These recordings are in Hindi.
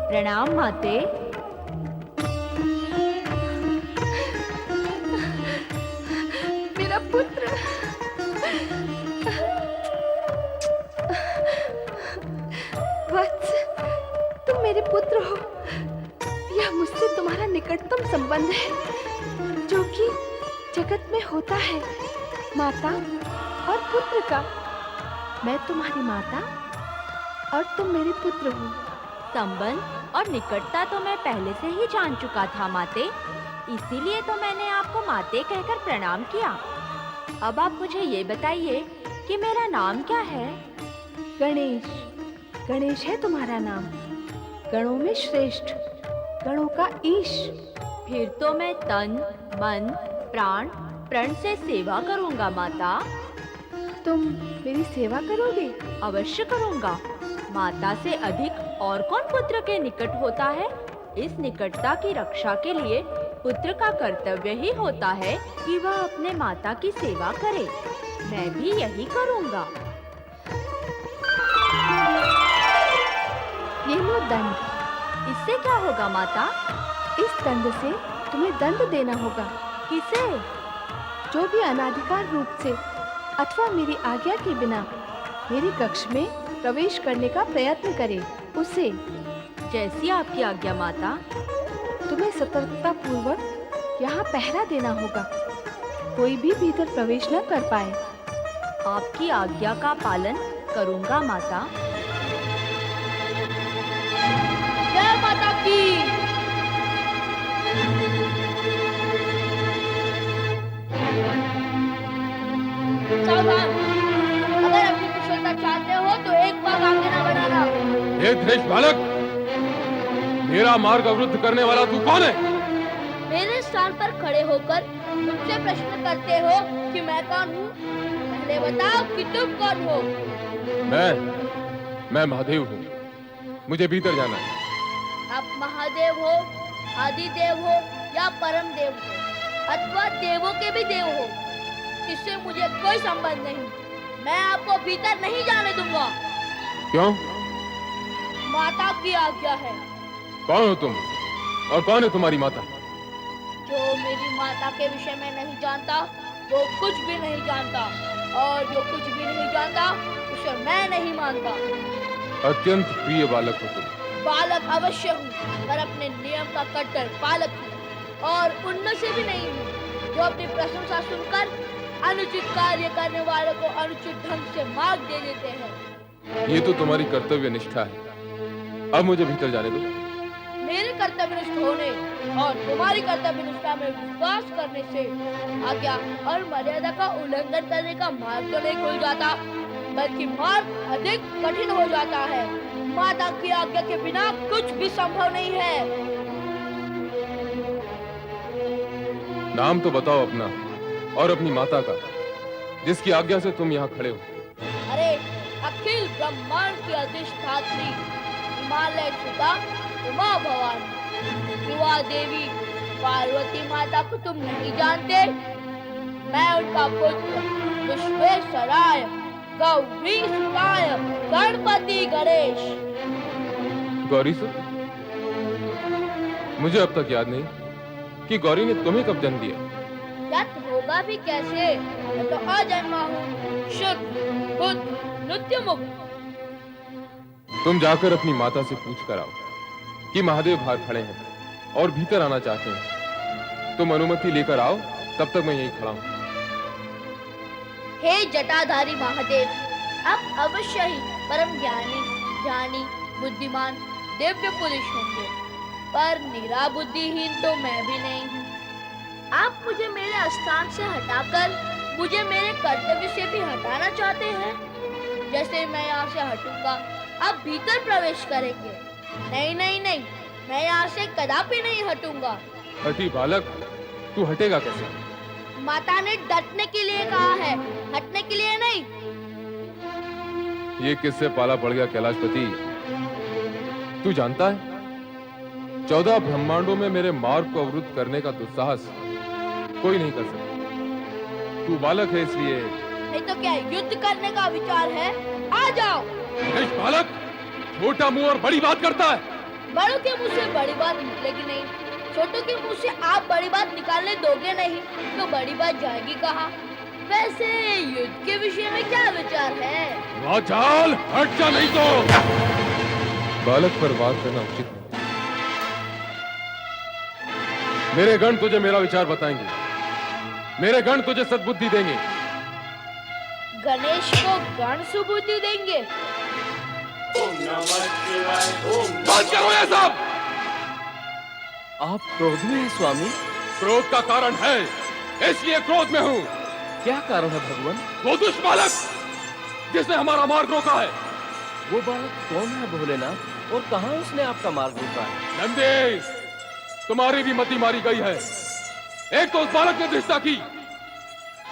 प्रणाम माते। मेरा पुत्र। वत्स, तुम मेरे पुत्र हो। यह मुझसे तुम्हारा निकटतम संबंध है जो कि जगत में होता है, माता और पुत्र का। मैं तुम्हारी माता और तुम मेरे पुत्र हो। संबंध और निकटता तो मैं पहले से ही जान चुका था माते, इसीलिए तो मैंने आपको माते कहकर प्रणाम किया। अब आप मुझे ये बताइए कि मेरा नाम क्या है? गणेश। गणेश है तुम्हारा नाम, गणों में श्रेष्ठ, गणों का ईश। फिर तो मैं तन, मन, प्राण, प्रण से सेवा करूंगा माता। तुम मेरी सेवा करोगे? अवश्य करूंगा। माता से अधिक और कौन पुत्र के निकट होता है? इस निकटता की रक्षा के लिए पुत्र का कर्तव्य ही होता है कि वह अपने माता की सेवा करे। मैं भी यही करूंगा। ये लो दंड। इससे क्या होगा माता? इस दंड से तुम्हें दंड देना होगा। किसे? जो भी अनाधिकार रूप से अथवा मेरी आज्ञा के बिना मेरे कक्ष में प्रवेश करने का प्रयत्न करे, उसे। जैसी आपकी आज्ञा माता। तुम्हें सतर्कता पूर्वक यहाँ पहरा देना होगा, कोई भी भीतर प्रवेश न कर पाए। आपकी आज्ञा का पालन करूंगा माता। हे धृष्ट बालक, मेरा मार्ग अवरुद्ध करने वाला तू कौन है? मेरे स्थान पर खड़े होकर मुझसे प्रश्न करते हो कि मैं कौन हूँ? पहले बताओ कि तुम कौन हो? मैं महादेव हूँ। मुझे भीतर जाना है। आप महादेव हो, आदिदेव हो या परम देव हो अथवा देवों के भी देव हो, इससे मुझे कोई संबंध नहीं। मैं आपको भीतर नहीं जाने दूंगा। क्यों? माता की आज्ञा है। कौन हो तुम और कौन है तुम्हारी माता? जो मेरी माता के विषय में नहीं जानता वो कुछ भी नहीं जानता, और जो कुछ भी नहीं जानता उसे मैं नहीं मानता। अत्यंत प्रिय बालक हो तुम। बालक अवश्य हूँ, पर अपने नियम का कट्टर पालक हूँ, और उनमें से भी नहीं हूँ जो अपनी प्रशंसा सुनकर अनुचित कार्य करने वालों को अनुचित ढंग से मार्ग दे देते हैं। ये तो तुम्हारी कर्तव्य निष्ठा है। अब मुझे भीतर जाने दो। मेरे कर्तव्यनिष्ठ होने और तुम्हारी कर्तव्यनिष्ठा में विश्वास करने से आज्ञा और मर्यादा का उल्लंघन करने का मार्ग तो नहीं खुल जाता, बल्कि मार्ग अधिक कठिन हो जाता है। माता की आज्ञा के बिना कुछ भी संभव नहीं है। नाम तो बताओ अपना और अपनी माता का, जिसकी आज्ञा से तुम यहाँ खड़े हो। अरे अखिल ब्रह्मांड की अधिष्ठात्री हिमालय सुता उमा भवानी शिवा देवी पार्वती माता को तुम नहीं जानते? मैं उनका पुत्र विश्वेश्वराय गौरी सुताय गणपति गणेश। गौरी सुत? मुझे अब तक याद नहीं कि गौरी ने तुम्हें कब जन्म दिया। याद होगा भी कैसे? मैं तो अजन्मा हूँ, शुद्ध बुद्ध नित्य मुक्त। तुम जाकर अपनी माता से पूछ कर आओ कि महादेव बाहर खड़े हैं और भीतर आना चाहते हैं। तुम अनुमति लेकर आओ, तब तक मैं यहीं खड़ा हूँ। हे जटाधारी महादेव, आप अवश्य ही परम ज्ञानी बुद्धिमान दिव्य पुरुष होंगे, पर निरा बुद्धिहीन तो मैं भी नहीं हूँ। आप मुझे मेरे स्थान से हटाकर मुझे मेरे कर्तव्य से भी हटाना चाहते हैं। जैसे मैं यहाँ से हटूंगा, आप भीतर प्रवेश करेंगे। नहीं नहीं नहीं, मैं यहाँ से कदापि नहीं हटूंगा। हठी बालक, तू हटेगा कैसे? माता ने डटने के लिए कहा है, हटने के लिए नहीं। ये किससे पाला पड़ गया कैलाशपति? तू जानता है 14 ब्रह्मांडों में मेरे मार्ग को अवरुद्ध करने का दुस्साहस कोई नहीं कर सकता। तू बालक है इसलिए। नहीं तो क्या युद्ध करने का विचार है? आ जाओ। बालक छोटा मुंह और बड़ी बात करता है। बड़ों के मुंह से बड़ी बात निकलेगी नहीं, छोटों के मुंह से आप बड़ी बात निकालने दोगे नहीं तो बड़ी बात जाएगी कहाँ? वैसे युद्ध के विषय में क्या विचार है? वाचाल, हट जा नहीं तो। बालक पर वार करना उचित नहीं। मेरे गण तुझे मेरा विचार बताएंगे। मेरे गण तुझे सद्बुद्धि देंगे। गणेश को गण सुबुद्धि देंगे? बात करो ये सब। आप क्रोध में हैं स्वामी? क्रोध का कारण है, इसलिए क्रोध में हूँ। क्या कारण है भगवान? वो दुष्ट बालक जिसने हमारा मार्ग रोका है। वो बालक कौन है भोलेनाथ, और कहाँ उसने आपका मार्ग रोका है? नंदी, तुम्हारी भी मति मारी गई है। एक तो उस बालक ने दृष्टा की,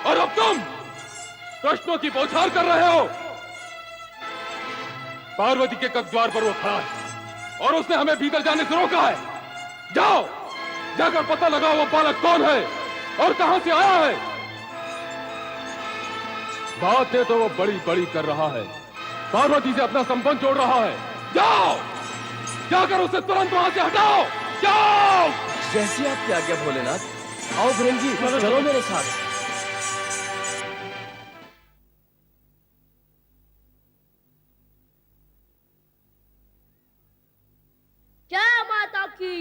और अब तुम प्रश्नों की बौछार कर रहे हो। पार्वती के कब्र पर वो खड़ा है और उसने हमें भीतर जाने से रोका है। जाओ, जाकर पता लगाओ वो बालक कौन है और कहां से आया है। बातें तो वो बड़ी बड़ी कर रहा है, पार्वती से अपना संबंध जोड़ रहा है। जाओ, जाकर उसे तुरंत वहां से हटाओ। जाओ। जैसी आपकी आज्ञा भोलेनाथ। आओ भृंगी, चलो मेरे साथ। जय माता की।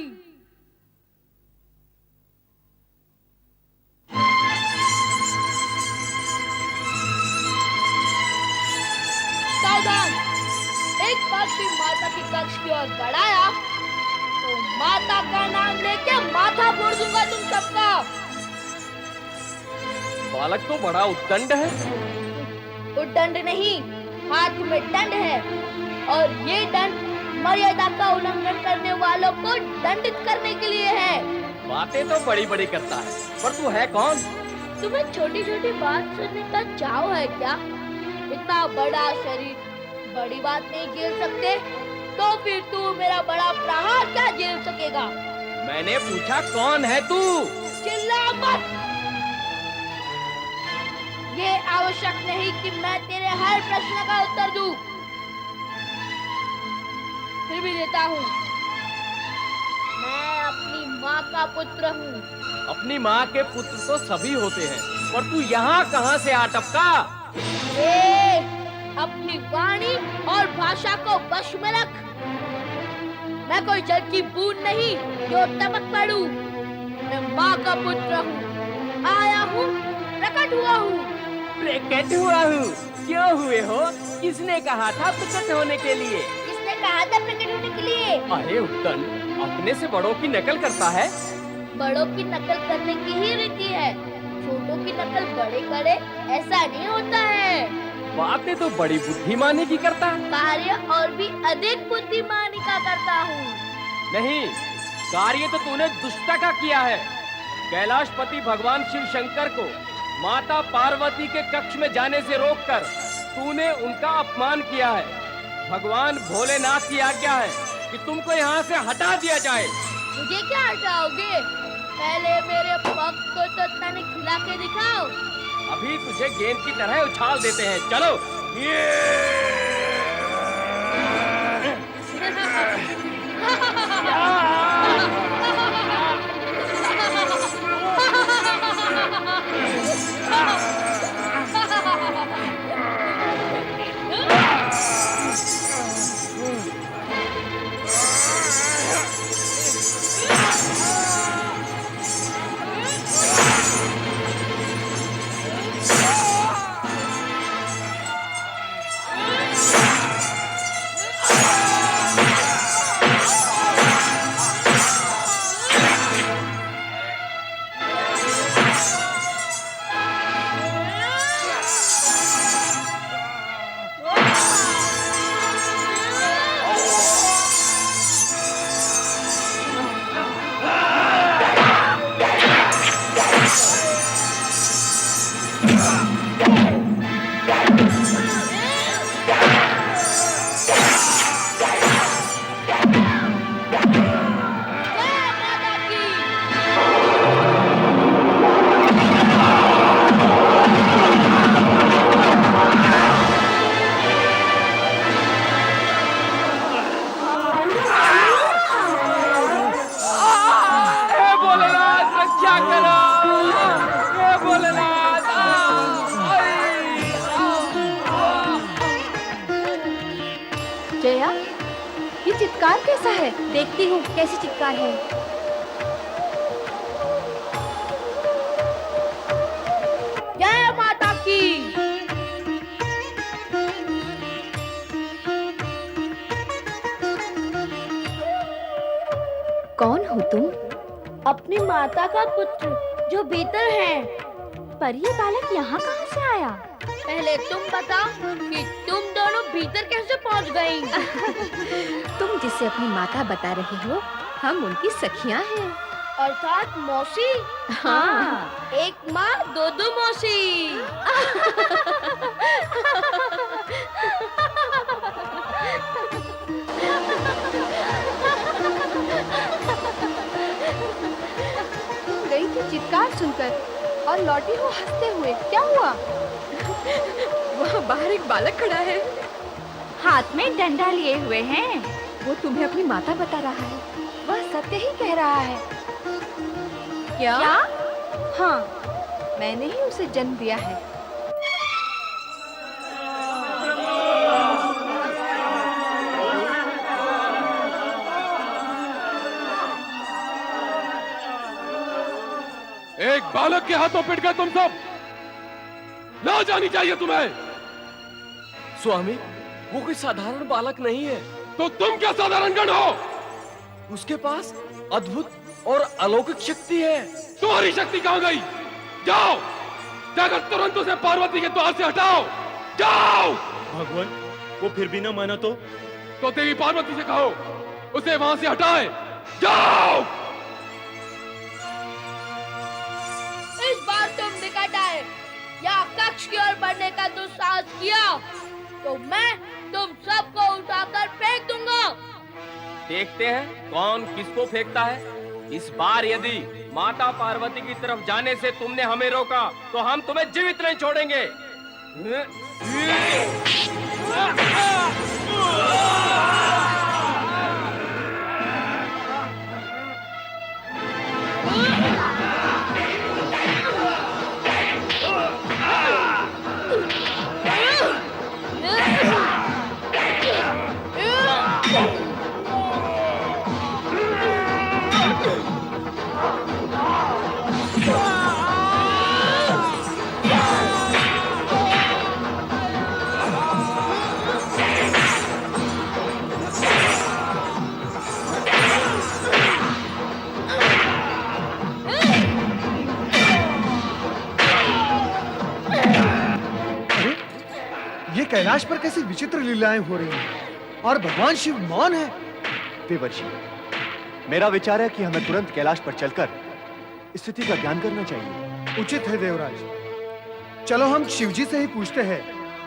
सावधान! एक पक्षी माता की कक्ष की ओर बढ़ाया तो माता का नाम लेके माथा फोड़ दूंगा तुम सबका। बालक तो बड़ा उद्दंड है। तो दंड नहीं, हाथ में दंड है, और ये दंड मर्यादा का उल्लंघन करने वालों को दंडित करने के लिए है। बातें तो बड़ी बड़ी करता है, पर तू है कौन? तुम्हें छोटी छोटी बात सुनने का चाव है क्या? इतना बड़ा शरीर बड़ी बात नहीं झेल सकते, तो फिर तू मेरा बड़ा प्रहार क्या झेल सकेगा? मैंने पूछा कौन है तू? चिल्ला मत। ये आवश्यक नहीं कि मैं तेरे हर प्रश्न का उत्तर दूं। फिर भी देता हूँ। मैं अपनी माँ का पुत्र हूँ। अपनी माँ के पुत्र तो सभी होते हैं, पर तू यहाँ कहाँ से आ टपका? अपनी वाणी और भाषा को वश में रख। मैं कोई जल की बूंद नहीं जो टपक पड़ूं। मैं माँ का पुत्र हूँ, आया हूँ, प्रकट हुआ हूँ। प्रकट हुआ हूँ? क्यों हुए हो? किसने कहा था प्रकट होने के लिए? किसने कहा था प्रकट होने के लिए? अरे उत्तन, अपने से बड़ों की नकल करता है। बड़ों की नकल करने की ही रीति है, छोटों की नकल बड़े करे ऐसा नहीं होता है। बातें तो बड़ी बुद्धिमानी की करता है। कार्य और भी अधिक बुद्धिमानी का करता हूँ। नहीं, कार्य तो तूने दुष्टता का किया है। कैलाशपति भगवान शिव शंकर को माता पार्वती के कक्ष में जाने से रोककर तूने उनका अपमान किया है। भगवान भोलेनाथ की आज्ञा है कि तुमको यहाँ से हटा दिया जाए। मुझे क्या हटाओगे? पहले मेरे पग को तो तने खिला के दिखाओ। अभी तुझे गेंद की तरह उछाल देते हैं, चलो। जया, ये चित्कार कैसा है? देखती हूँ कैसी चित्कार है। जय माता की। कौन हो तुम? अपनी माता का पुत्र जो भीतर है। पर ये बालक यहाँ कहाँ से आया? पहले तुम बताओ कि तुम दोनों भीतर कैसे पहुँच गई? तुम जिसे अपनी माता बता रहे हो, हम उनकी सखियां हैं। अर्थात मौसी। हाँ। एक माँ दो दो मौसी। तुम गई थी चित्कार सुनकर और लौटी हो हंसते हुए, क्या हुआ? वहाँ बाहर एक बालक खड़ा है, हाथ में डंडा लिए हुए हैं। वो तुम्हें अपनी माता बता रहा है। वह सत्य ही कह रहा है। क्या? हाँ, मैंने ही उसे जन्म दिया है। एक बालक के हाथों पिट गए तुम सब। ना जानी चाहिए तुम्हें। स्वामी, वो कोई साधारण बालक नहीं है। तो तुम क्या साधारण गण हो? उसके पास अद्भुत और अलौकिक शक्ति है। तुम्हारी शक्ति कहाँ गई? जाओ, जाकर तुरंत उसे पार्वती के द्वार से हटाओ। जाओ। भगवान, वो फिर भी ना माना तो? तो देवी पार्वती से कहो उसे वहां से हटाए। जाओ। इस बार तुम निकट आए या कक्ष की ओर बढ़ने का दुस्साहस किया तो मैं तुम सबको उठाकर फेंक दूंगा। देखते हैं कौन किसको फेंकता है। इस बार यदि माता पार्वती की तरफ जाने से तुमने हमें रोका तो हम तुम्हें जीवित नहीं छोड़ेंगे। ये कैलाश पर कैसी विचित्र लीलाएं हो रही हैं और भगवान शिव मौन है। देवर्षि, मेरा विचार है कि हमें तुरंत कैलाश पर चलकर स्थिति का ज्ञान करना चाहिए। उचित है देवराज। चलो हम शिवजी से ही पूछते हैं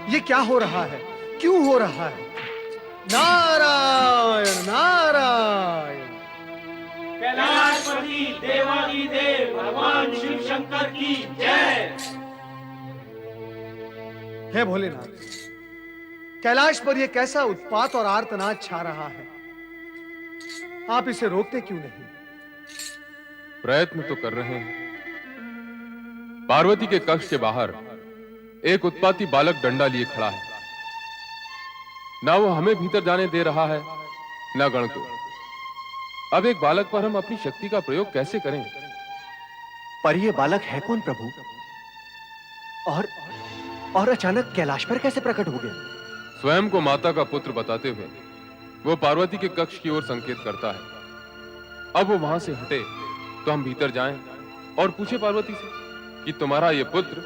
ये क्या हो रहा है, क्यों हो रहा है। नारायण नारायण। कैलाशपति देवाधिदेव भगवान शिव शंकर की जय। हे भोलेनाथ, कैलाश पर यह कैसा उत्पात और आर्तनाद छा रहा है, आप इसे रोकते क्यों नहीं? प्रयत्न तो कर रहे हैं। पार्वती के कक्ष के बाहर एक उत्पाती बालक डंडा लिए खड़ा है। ना वो हमें भीतर जाने दे रहा है, ना गण को। अब एक बालक पर हम अपनी शक्ति का प्रयोग कैसे करें? पर यह बालक है कौन प्रभु? और अचानक कैलाश पर कैसे प्रकट हो गया? स्वयं को माता का पुत्र बताते हुए वो पार्वती के कक्ष की ओर संकेत करता है। अब वो वहां से हटे तो हम भीतर जाएं और पूछे पार्वती से कि तुम्हारा ये पुत्र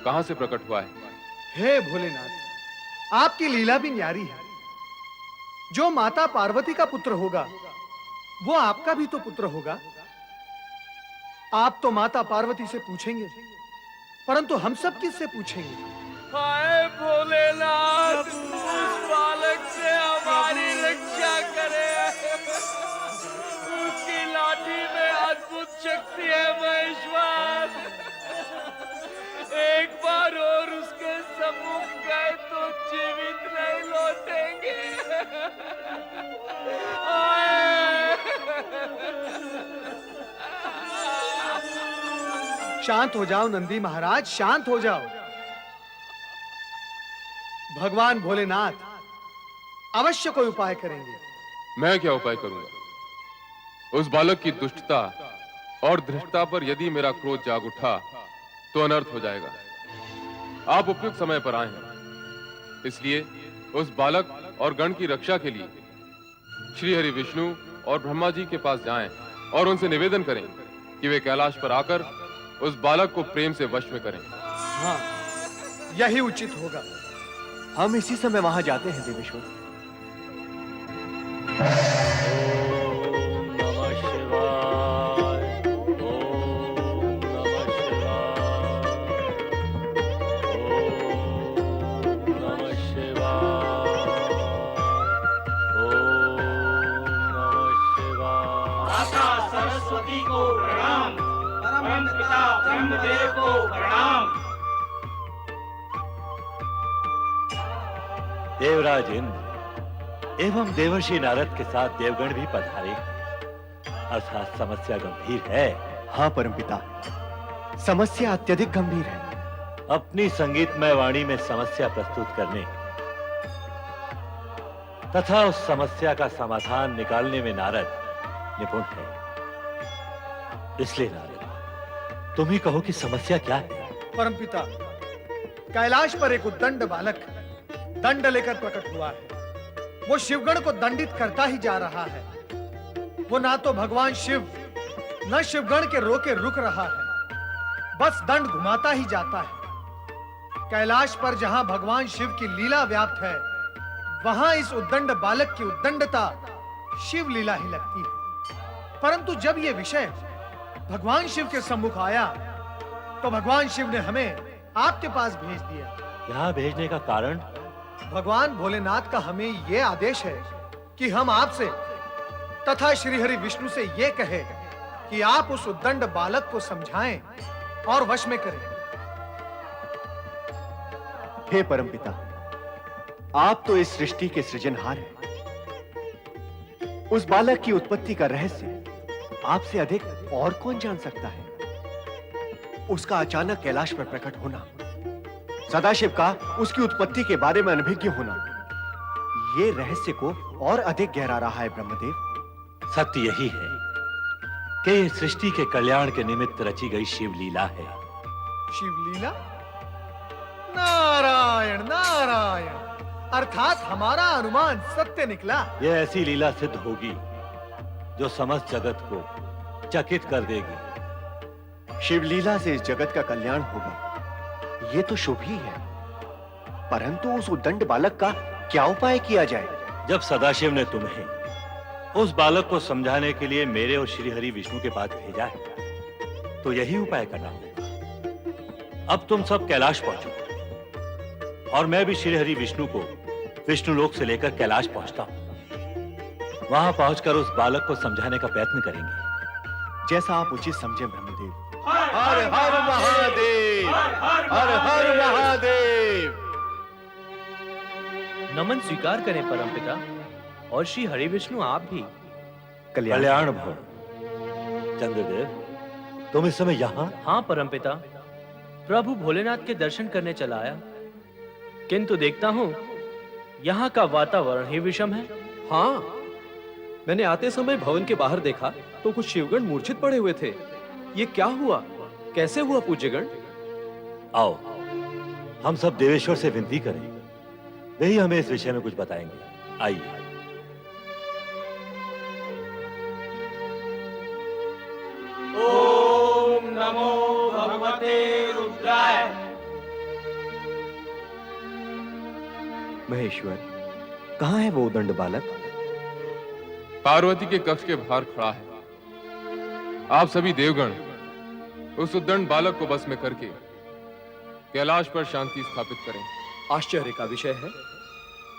कहां से प्रकट हुआ है। हे भोलेनाथ, आपकी लीला भी न्यारी है। जो माता पार्वती का पुत्र होगा वो आपका भी तो पुत्र होगा। आप तो माता पार्वती से पूछेंगे, परंतु हम सब किससे पूछेंगे? हाय भोलेनाथ, उस बालक से हमारी रक्षा करे। उसकी लाठी में अद्भुत शक्ति है महेश्वर। एक बार और उसके सम्मुख गए तो जीवित नहीं लौटेंगे। शांत हो जाओ नंदी महाराज, शांत हो जाओ। भगवान भोलेनाथ अवश्य कोई उपाय करेंगे। मैं क्या उपाय करूंगा? उस बालक की दुष्टता और धृष्टता पर यदि मेरा क्रोध जाग उठा तो अनर्थ हो जाएगा। आप उपयुक्त समय पर आए हैं, इसलिए उस बालक और गण की रक्षा के लिए श्री हरि विष्णु और ब्रह्मा जी के पास जाएं और उनसे निवेदन करें कि वे कैलाश पर आकर उस बालक को प्रेम से वश में करें। हाँ, यही उचित होगा। हम इसी समय वहां जाते हैं देवेश्वर। नमः शिवाय। ओम नमः शिवाय। ओम नमः शिवाय। ओम नमः शिवाय। माता सरस्वती को प्रणाम। परम पिता ब्रह्मदेव को प्रणाम। देवराज इंद्र एवं देवर्षि नारद के साथ देवगण भी पधारे हैं। अर्थात समस्या गंभीर है। हाँ परमपिता, समस्या अत्यधिक गंभीर है। अपनी संगीतमय वाणी में समस्या प्रस्तुत करने तथा उस समस्या का समाधान निकालने में नारद निपुण है। इसलिए नारद, तुम ही कहो कि समस्या क्या है। परमपिता, कैलाश पर एक उद्दंड बालक दंड लेकर प्रकट हुआ है। वो शिवगण को दंडित करता ही जा रहा है। वो ना तो भगवान शिव न शिवगण के रोके रुक रहा है, बस दंड घुमाता ही जाता है। कैलाश पर जहां भगवान शिव की लीला व्याप्त है वहां इस उद्दंड बालक की उद्दंडता शिव लीला ही लगती है। परंतु जब यह विषय भगवान शिव के सम्मुख आया तो भगवान शिव ने हमें आपके पास भेज दिया। यहाँ भेजने का कारण? भगवान भोलेनाथ का हमें यह आदेश है कि हम आपसे तथा श्री हरि विष्णु से यह कहे कि आप उस उद्दंड बालक को समझाएं और वश में करें। हे परमपिता, आप तो इस सृष्टि के सृजनहार हैं। उस बालक की उत्पत्ति का रहस्य आपसे अधिक और कौन जान सकता है? उसका अचानक कैलाश पर प्रकट होना, सदाशिव का उसकी उत्पत्ति के बारे में अनभिज्ञ होना, ये रहस्य को और अधिक गहरा रहा है ब्रह्मदेव। सत्य यही है कि ये सृष्टि के कल्याण के निमित्त रची गई शिव लीला है। शिव लीला? नारायण नारायण, अर्थात हमारा अनुमान सत्य निकला। यह ऐसी लीला सिद्ध होगी जो समस्त जगत को चकित कर देगी। शिवलीला से इस जगत का कल्याण होगा, ये तो शुभ ही है, परंतु उस उद्दंड बालक का क्या उपाय किया जाए? जब सदाशिव ने तुम्हें उस बालक को समझाने के लिए मेरे और श्री हरि विष्णु के पास भेजा है, तो यही उपाय करना होगा। अब तुम सब कैलाश पहुंचो और मैं भी श्री हरि विष्णु को विष्णु लोक से लेकर कैलाश पहुंचता हूं। वहां पहुंचकर उस बालक को समझाने का प्रयत्न करेंगे। जैसा आप उचित समझे ब्रह्मदेव। हर हर महादेव, हर हर महादेव। नमन स्वीकार करें परमपिता, और श्री हरि विष्णु आप भी। कल्याण भव। चंद्रदेव, तुम इस समय यहाँ? हाँ परमपिता, प्रभु भोलेनाथ के दर्शन करने चला आया, किंतु देखता हूँ यहाँ का वातावरण ही विषम है। हाँ, मैंने आते समय भवन के बाहर देखा तो कुछ शिवगण मूर्छित पड़े हुए थे। ये क्या हुआ? कैसे हुआ पूज्यगण? आओ, हम सब देवेश्वर से विनती करें, वही हमें इस विषय में कुछ बताएंगे। आइए। ओम नमो भगवते रुद्राय। महेश्वर, कहाँ है वो उद्दंड बालक? पार्वती के कक्ष के बाहर खड़ा है। आप सभी देवगण उस उद्दंड बालक को बस में करके कैलाश पर शांति स्थापित करें। आश्चर्य का विषय है,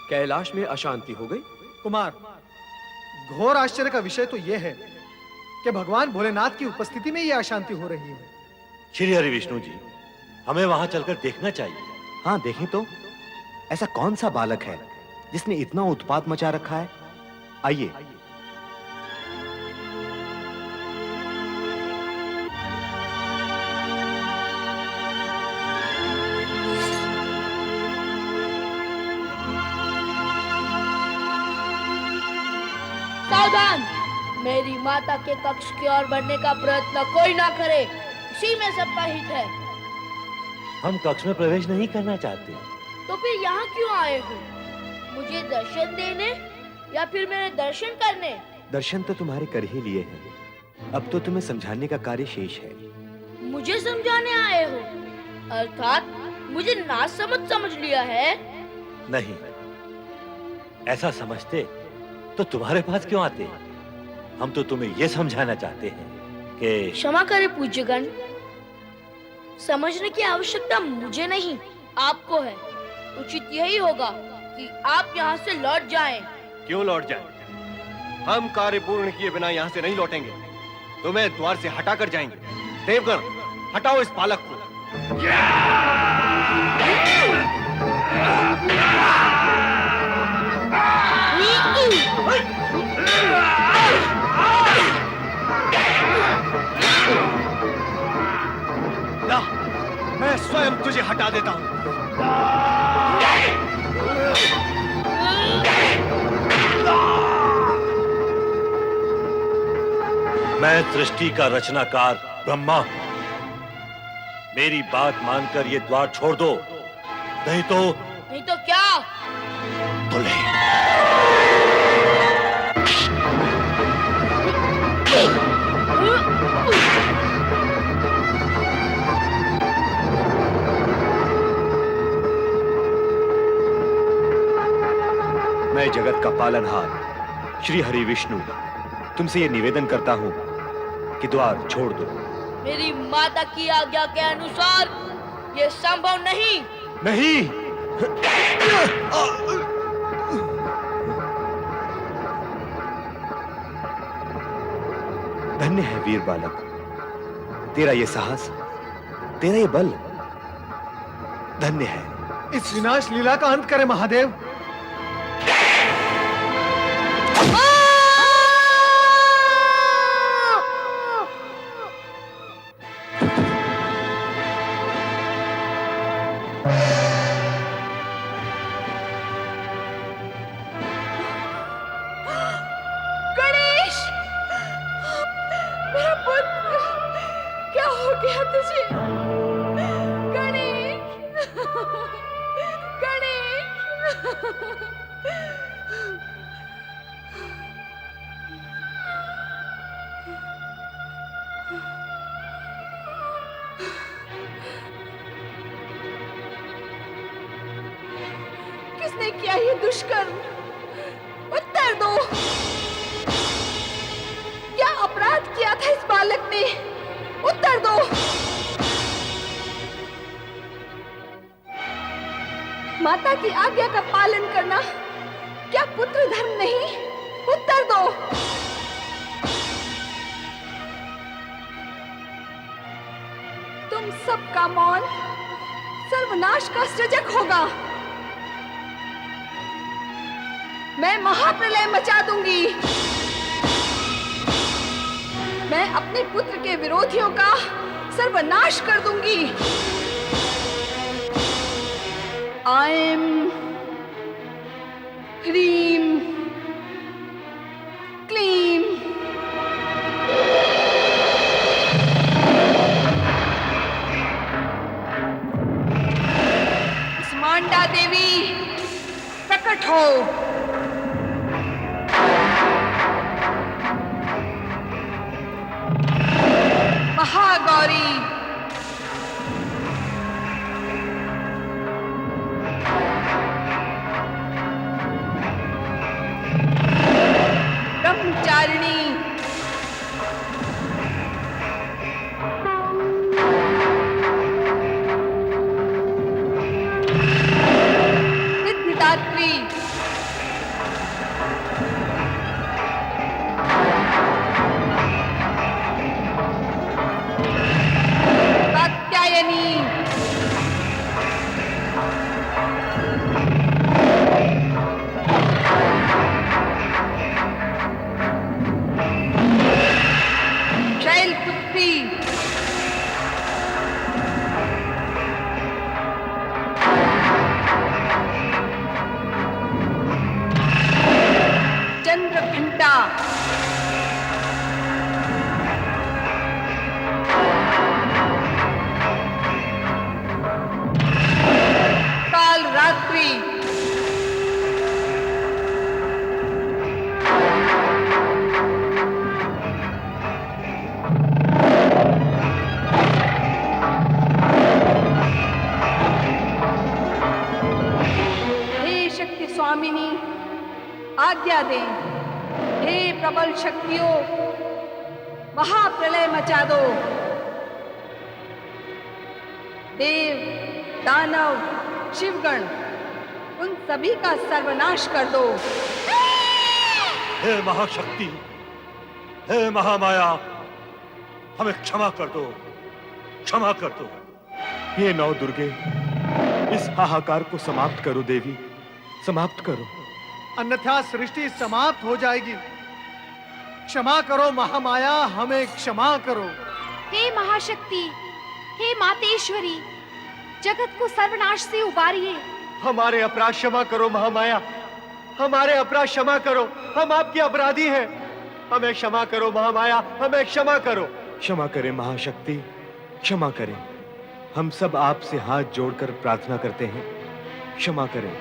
कैलाश में अशांति हो गई। कुमार, घोर आश्चर्य का विषय तो यह है कि भगवान भोलेनाथ की उपस्थिति में यह अशांति हो रही है। श्री हरि विष्णु जी, हमें वहां चलकर देखना चाहिए। हाँ, देखें तो ऐसा कौन सा बालक है जिसने इतना उत्पात मचा रखा है? आइए। सावधान! मेरी माता के कक्ष की ओर बढ़ने का प्रयत्न कोई ना करे, इसी में सबका हित है। हम कक्ष में प्रवेश नहीं करना चाहते। तो फिर यहाँ क्यों आए हो? मुझे दर्शन देने या फिर मेरे दर्शन करने? दर्शन तो तुम्हारे कर ही लिए हैं, अब तो तुम्हें समझाने का कार्य शेष है। मुझे समझाने आए हो? अर्थात मुझे नासमझ समझ लिया है? नहीं, ऐसा समझते तो तुम्हारे पास क्यों आते? हम तो तुम्हें यह समझाना चाहते हैं कि क्षमा करें पूज्यगण, समझने की आवश्यकता मुझे नहीं, आपको है। उचित यही होगा कि आप यहाँ से लौट जाएं। क्यों लौट जाएं? हम कार्य पूर्ण किए बिना यहाँ से नहीं लौटेंगे, तुम्हें द्वार से हटा कर जाएंगे। देवगण, हटाओ इस बालक को। ला, मैं स्वयं तुझे हटा देता हूँ। मैं सृष्टि का रचनाकार ब्रह्मा हूं। मेरी बात मानकर ये द्वार छोड़ दो, नहीं तो क्या? का पालनहार श्री हरि विष्णु तुमसे ये निवेदन करता हूं कि द्वार छोड़ दो। मेरी माता की आज्ञा के अनुसार ये संभव नहीं। नहीं। धन्य है वीर बालक, तेरा ये साहस, तेरा ये बल धन्य है। इस विनाश लीला का अंत करे महादेव। गणेश, मेरा पुत्र, क्या हो गया तुझे? गणेश, गणेश। किसने किया ये दुष्कर्म? उत्तर दो। क्या अपराध किया था इस बालक ने? उत्तर दो। माता की आज्ञा का पालन करना क्या पुत्र धर्म नहीं? उत्तर दो। तुम सबका मौन सर्वनाश का सृजक होगा। मैं महाप्रलय मचा दूंगी। मैं अपने पुत्र के विरोधियों का सर्वनाश कर दूंगी। ऐं ह्रीं क्लीं स्मांडा देवी प्रकट हो। महागौरी ब्रह्मचारिणी सिद्धिदात्री कात्यायनी शैलपुत्री चंद्रघंटा काल रात्रि हे शक्ति स्वामिनी आज्ञा दे। हे प्रबल शक्तियों महाप्रलय मचा दो। देव दानव शिवगण उन सभी का सर्वनाश कर दो। हे महाशक्ति, हे महामाया, हमें क्षमा कर दो, क्षमा कर दो। हे नौ दुर्गे, इस हाहाकार को समाप्त करो देवी, समाप्त करो। अन्यथा सृष्टि समाप्त हो जाएगी। क्षमा करो महामाया, हमें क्षमा करो। हे महाशक्ति, हे मातेश्वरी, जगत को सर्वनाश से उबारिए। हमारे अपराध क्षमा करो महामाया, हमारे अपराध क्षमा करो, हम आपके अपराधी हैं। हमें क्षमा करो महामाया, हमें क्षमा करो। क्षमा करें महाशक्ति, क्षमा करें। हम सब आपसे हाथ जोड़कर प्रार्थना करते हैं, क्षमा करें।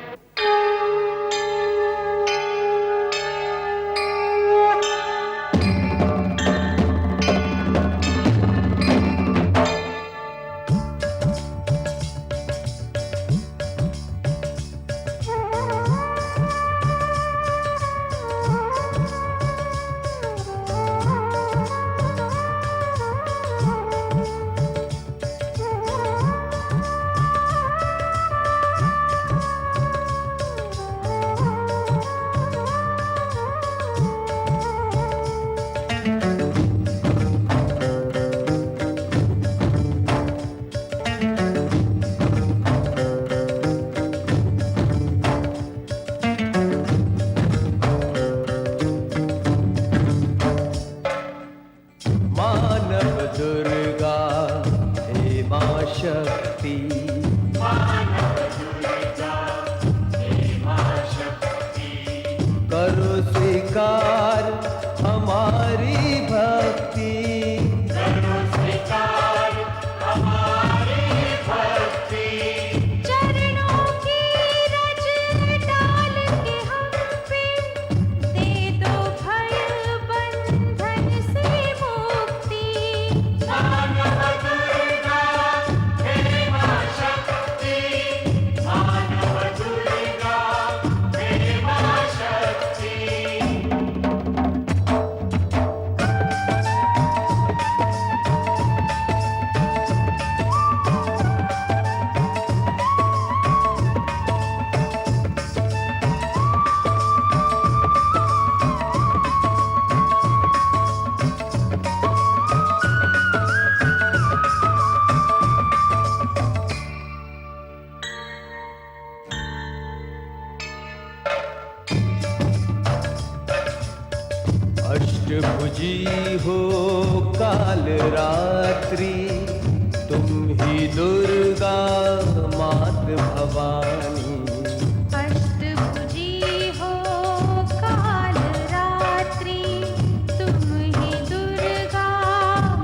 अष्टभुजी हो काल रात्रि, तुम ही दुर्गा मात भवानी। अष्टभुजी हो काल रात्रि, तुम ही दुर्गा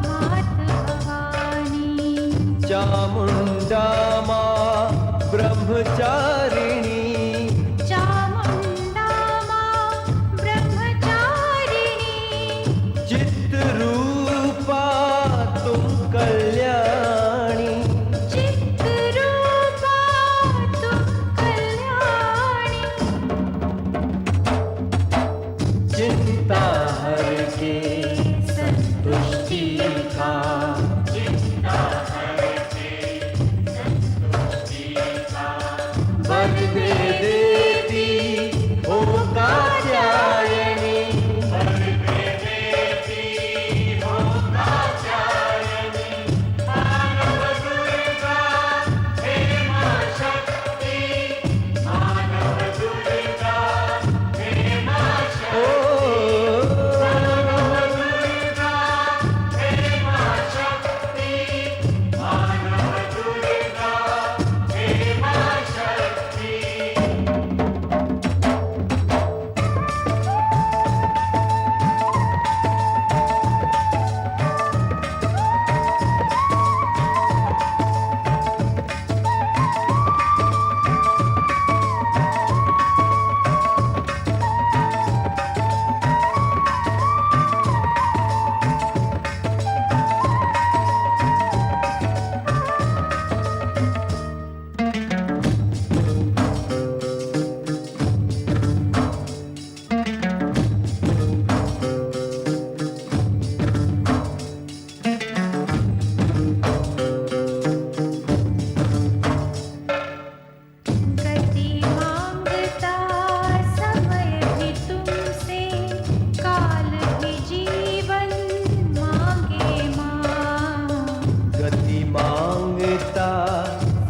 मात भवानी। चामुंडा मां ब्रह्मचारिणी, चामुंडा मां ब्रह्मचारिणी। चित्रूपा तुम कल्याणी, चित्रूपा तुम कल्याणी। चिंता हर के संतुष्टि का, वर दे देती हो कात्यायनी। गति मांगता समय भी तुमसे, काल भी जीवन मांगे मां। गति मांगता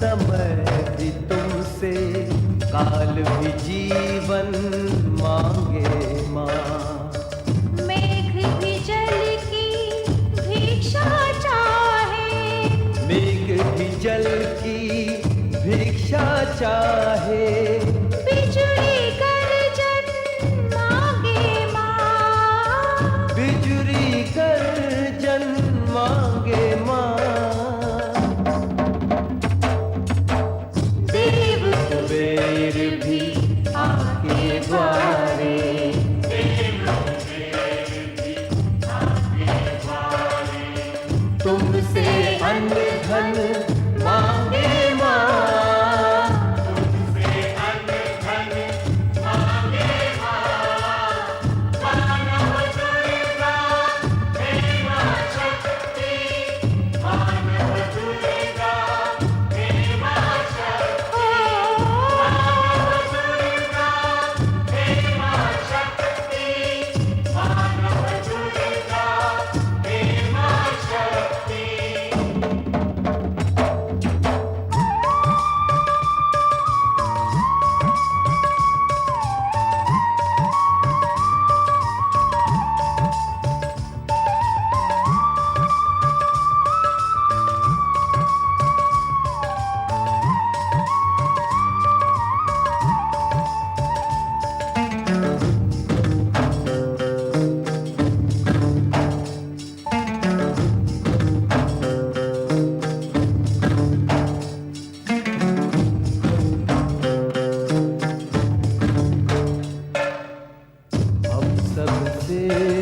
समय भी तुमसे, काल भी जीवन मांगे मां। मेघ भी जल की भिक्षा चाहे, मेघ भी जल की भिक्षा चाहे। बिजुली गर्जन मांगे मां। बिजुरी गर्जन मांगे मां। देव कुबेर भी आके द्वारे, तुमसे अन्न धन मांगे मां।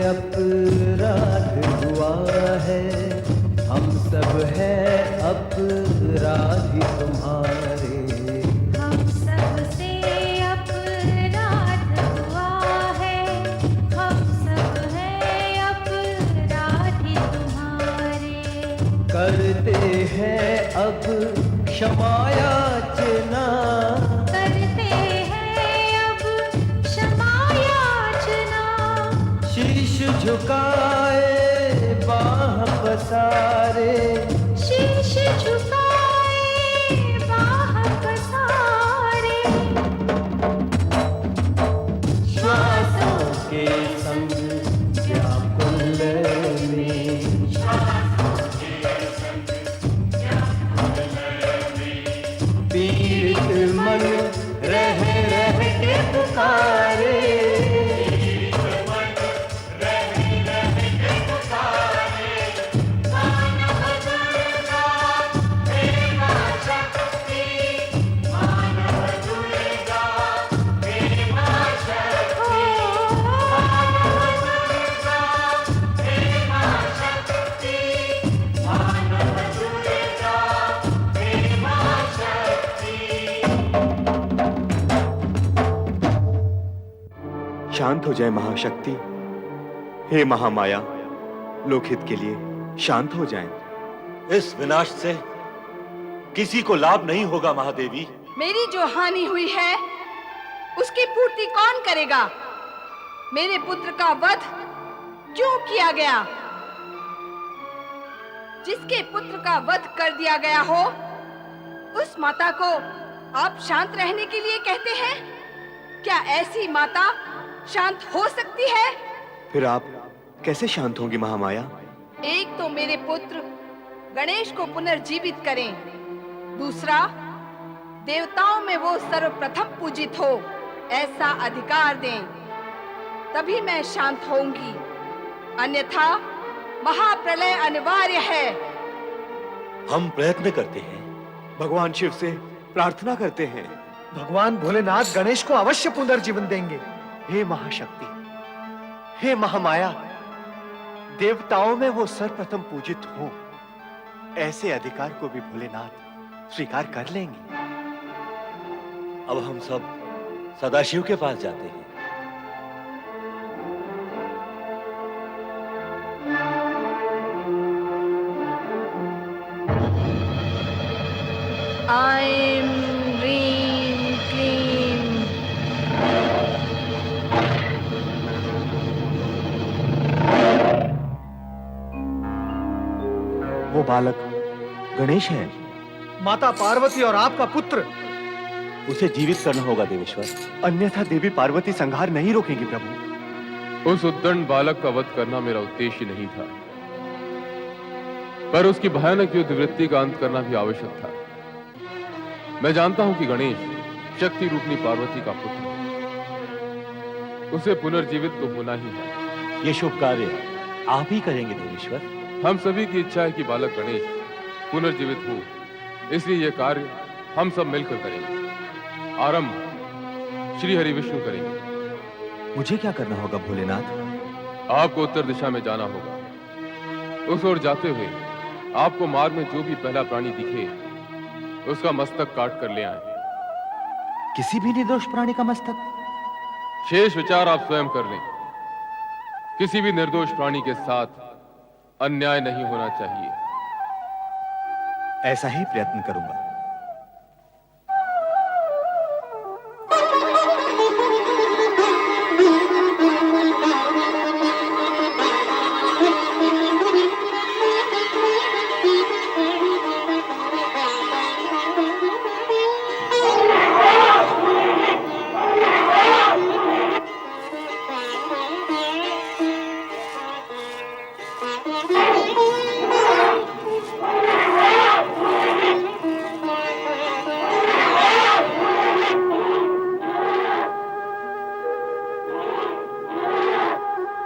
अपराध हुआ है, हम सब है अपराधी तुम्हारे। हम सबसे अपराध हुआ है, हम सब है अपराधी तुम्हारे। करते हैं अब क्षमा याचना, करते हैं अब क्षमा याचना। शीश झुकाए बाह पसारे, शीश झुकाए बाह पसारे। श्वासों के संग शांत हो जाए महाशक्ति। हे महामाया, लोकहित के लिए शांत हो जाएं। इस विनाश से किसी को लाभ नहीं होगा महादेवी। मेरी जो हानि हुई है उसकी पूर्ति कौन करेगा? मेरे पुत्र का वध क्यों किया गया? जिसके पुत्र का वध कर दिया गया हो उस माता को आप शांत रहने के लिए कहते हैं? क्या ऐसी माता शांत हो सकती है? फिर आप कैसे शांत होंगी महामाया? एक तो मेरे पुत्र गणेश को पुनर्जीवित करें, दूसरा देवताओं में वो सर्वप्रथम पूजित हो ऐसा अधिकार दें, तभी मैं शांत होऊंगी, अन्यथा महाप्रलय अनिवार्य है। हम प्रयत्न करते हैं, भगवान शिव से प्रार्थना करते हैं। भगवान भोलेनाथ गणेश को अवश्य पुनर्जीवन देंगे। हे महाशक्ति, हे महामाया, देवताओं में वो सर्वप्रथम पूजित हो ऐसे अधिकार को भी भोलेनाथ स्वीकार कर लेंगे। अब हम सब सदाशिव के पास जाते हैं। ऐं ह्रीं क्लीं। वो बालक गणेश है। माता पार्वती और आपका पुत्र। उसे जीवित करना होगा देवेश्वर, अन्यथा देवी पार्वती संहार नहीं रोकेंगी प्रभु। उस उद्दंड बालक का वध करना मेरा उद्देश्य नहीं था, पर उसकी भयानक युद्ध वृत्ति का अंत करना भी आवश्यक था। मैं जानता हूं कि गणेश शक्ति रूपनी पार्वती का पुत्र है। उसे पुनर्जीवित तो होना ही है। ये शुभ कार्य आप ही करेंगे देवेश्वर। हम सभी की इच्छा है कि बालक गणेश पुनर्जीवित हो, इसलिए यह कार्य हम सब मिलकर करेंगे। आरंभ श्री हरि विष्णु करेंगे। मुझे क्या करना होगा भोलेनाथ? आपको उत्तर दिशा में जाना होगा। उस ओर जाते हुए आपको मार्ग में जो भी पहला प्राणी दिखे उसका मस्तक काट कर ले आए। किसी भी निर्दोष प्राणी का मस्तक? शेष विचार आप स्वयं कर लें। किसी भी निर्दोष प्राणी के साथ अन्याय नहीं होना चाहिए। ऐसा ही प्रयत्न करूंगा।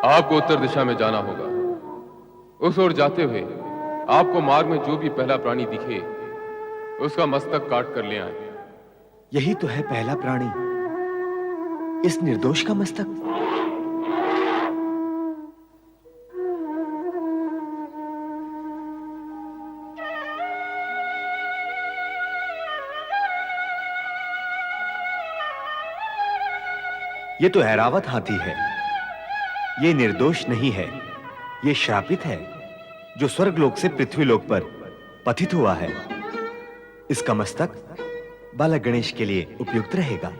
आपको उत्तर दिशा में जाना होगा। उस ओर जाते हुए आपको मार्ग में जो भी पहला प्राणी दिखे उसका मस्तक काट कर ले आए। यही तो है पहला प्राणी, इस निर्दोष का मस्तक। ये तो ऐरावत हाथी है। ये निर्दोष नहीं है, ये श्रापित है जो स्वर्गलोक से पृथ्वीलोक पर पतित हुआ है। इसका मस्तक बालक गणेश के लिए उपयुक्त रहेगा।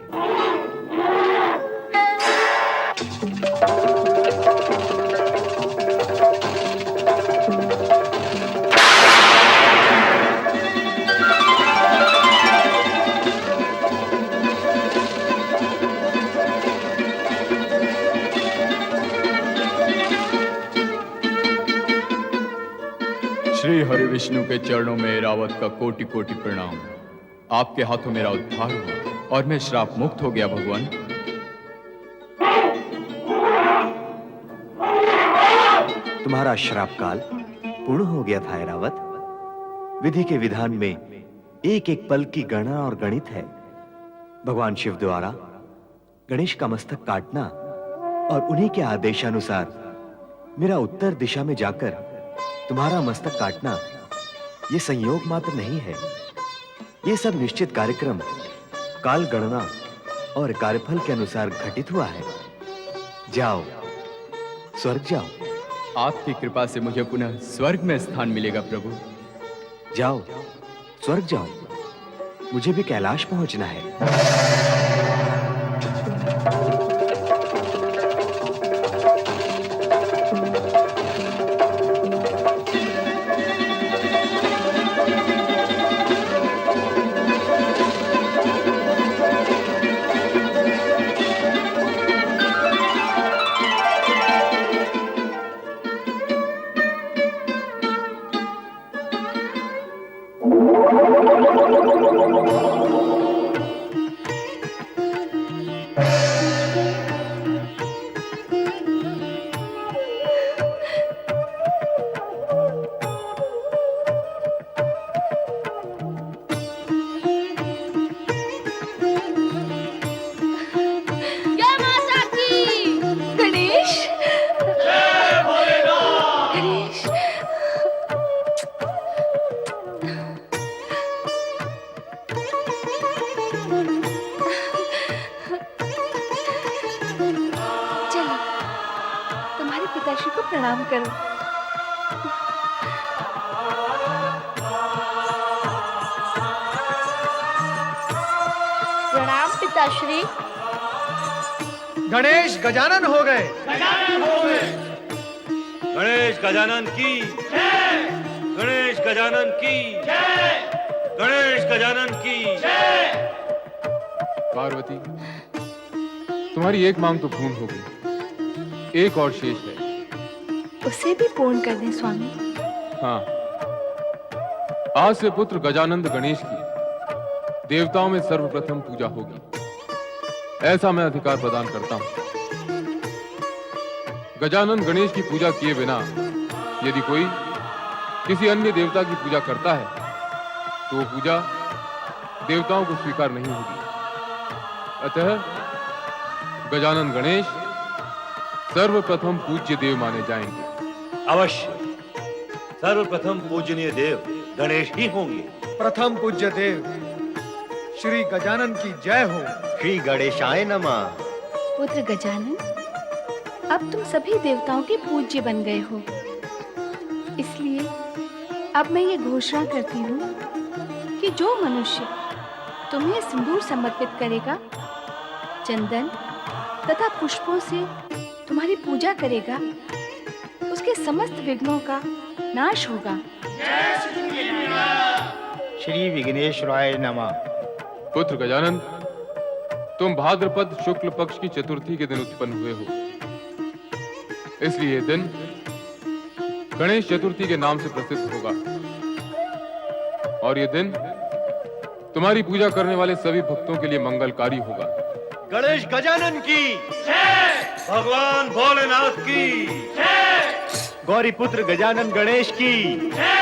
श्री हरि विष्णु के चरणों में ऐरावत का कोटि कोटि प्रणाम। आपके हाथों मेरा उद्धार हुआ और मैं श्राप मुक्त हो गया भगवान। तुम्हारा श्राप काल पूर्ण हो गया था ऐरावत। विधि के विधान में एक एक पल की गणना और गणित है। भगवान शिव द्वारा गणेश का मस्तक काटना और उन्हीं के आदेशानुसार मेरा उत्तर दिशा में जाकर तुम्हारा मस्तक काटना ये संयोग मात्र नहीं है। ये सब निश्चित कार्यक्रम, काल गणना और कार्यफल के अनुसार घटित हुआ है। जाओ, स्वर्ग जाओ। आपकी कृपा से मुझे पुनः स्वर्ग में स्थान मिलेगा प्रभु। जाओ, स्वर्ग जाओ। मुझे भी कैलाश पहुंचना है। जय माता की। गणेश, गणेश, चलो तुम्हारे पिताश्री को प्रणाम करो। प्रणाम पिताश्री। गणेश गजानन हो गए। गणेश गजानन की जय, गणेश गजानन की जय, गणेश गजानन की जय। पार्वती, तुम्हारी एक मांग तो पूर्ण हो गई, एक और शेष है। उसे भी पूर्ण कर दें स्वामी। हाँ, आज से पुत्र गजानंद गणेश की देवताओं में सर्वप्रथम पूजा होगी, ऐसा मैं अधिकार प्रदान करता हूं। गजानन गणेश की पूजा किए बिना यदि कोई किसी अन्य देवता की पूजा करता है तो वो पूजा देवताओं को स्वीकार नहीं होगी। अतः गजानन गणेश सर्वप्रथम पूज्य देव माने जाएंगे। अवश्य, सर्वप्रथम पूजनीय देव गणेश ही होंगे। प्रथम पूज्य देव श्री गजानन की जय हो। श्री गणेशाय नमः। पुत्र गजानन, अब तुम सभी देवताओं के पूज्य बन गए हो, इसलिए अब मैं ये घोषणा करती हूँ कि जो मनुष्य तुम्हें सिंदूर समर्पित करेगा, चंदन तथा पुष्पों से तुम्हारी पूजा करेगा, उसके समस्त विघ्नों का नाश होगा। श्री विघ्नेश्वराय नमः। पुत्र गजानन, तुम भाद्रपद शुक्ल पक्ष की चतुर्थी के दिन उत्पन्न हुए हो, इसलिए यह दिन गणेश चतुर्थी के नाम से प्रसिद्ध होगा। और यह दिन तुम्हारी पूजा करने वाले सभी भक्तों के लिए मंगलकारी होगा। गणेश गजानन की जय, भगवान भोलेनाथ की जय, गौरी पुत्र गजानन गणेश की जय।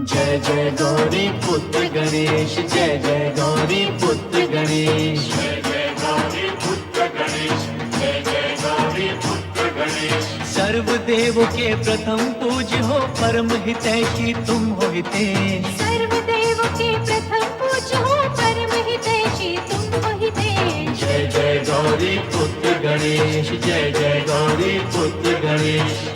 जय जय गौरी पुत्र गणेश, जय जय गौरी पुत्र गणेश, जय जय गौरी पुत्र गणेश, जय जय गौरी पुत्र गणेश। सर्वदेव के प्रथम पूज्य हो, परम हितैषी तुम हो हितेश। सर्वदेव के प्रथम पूज्य हो, परम हितैषी तुम हो हितेश। जय जय गौरी पुत्र गणेश, जय जय गौरी पुत्र गणेश।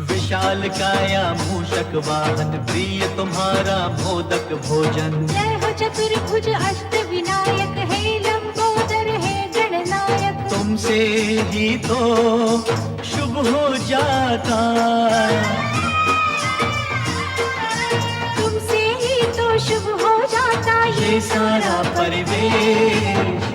विशाल काया मूषक वाहन, प्रिय तुम्हारा मोदक भोजन। जय हो चतुर्भुज अष्ट विनायक, हे लंबोदर हे गणनायक। तुमसे ही तो शुभ हो जाता, तू ये सारा परिवेश।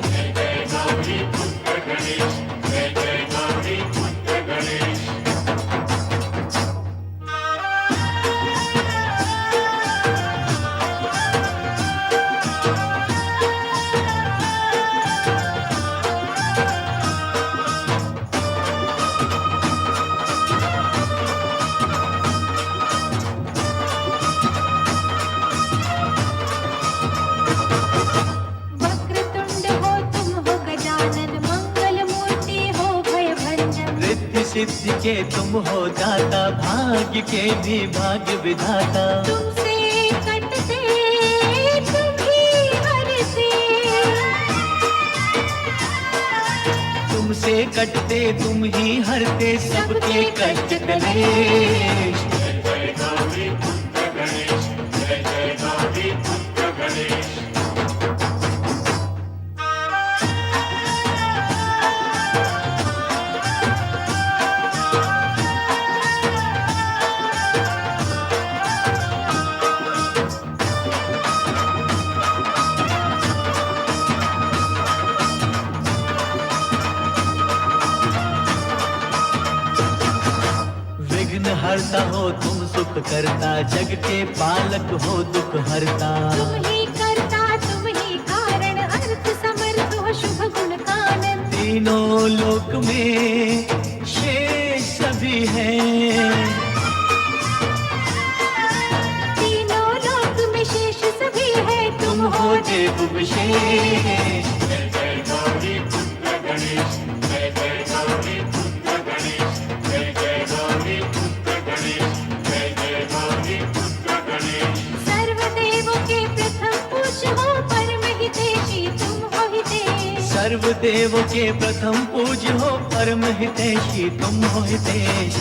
वक्रतुंड हो तुम हो गजानन, मंगल मूर्ति हो भय भंजन। रिद्धि सिद्धि के तुम हो दाता, भाग्य के भी भाग्य विधाता। तुमसे कटते तुम ही हरते, तुमसे कटते तुम ही हरते सबके कष्ट कलेश। विघ्न हरता हो तुम सुख करता, जग के पालक हो दुख हरता। तुम ही करता तुम ही कारण, अर्थ समर्थ हो शुभ गुण कानन। तीनों लोक में शेष सभी हैं, तीनों लोक में शेष सभी है, तुम हो देव विशेष। सर्वदेवों के प्रथम पूज्य हो, परम हितैषी तुम हो हितेश। सर्वदेव के प्रथम पूज्य हो, परम हितैषी तुम हो हितेश।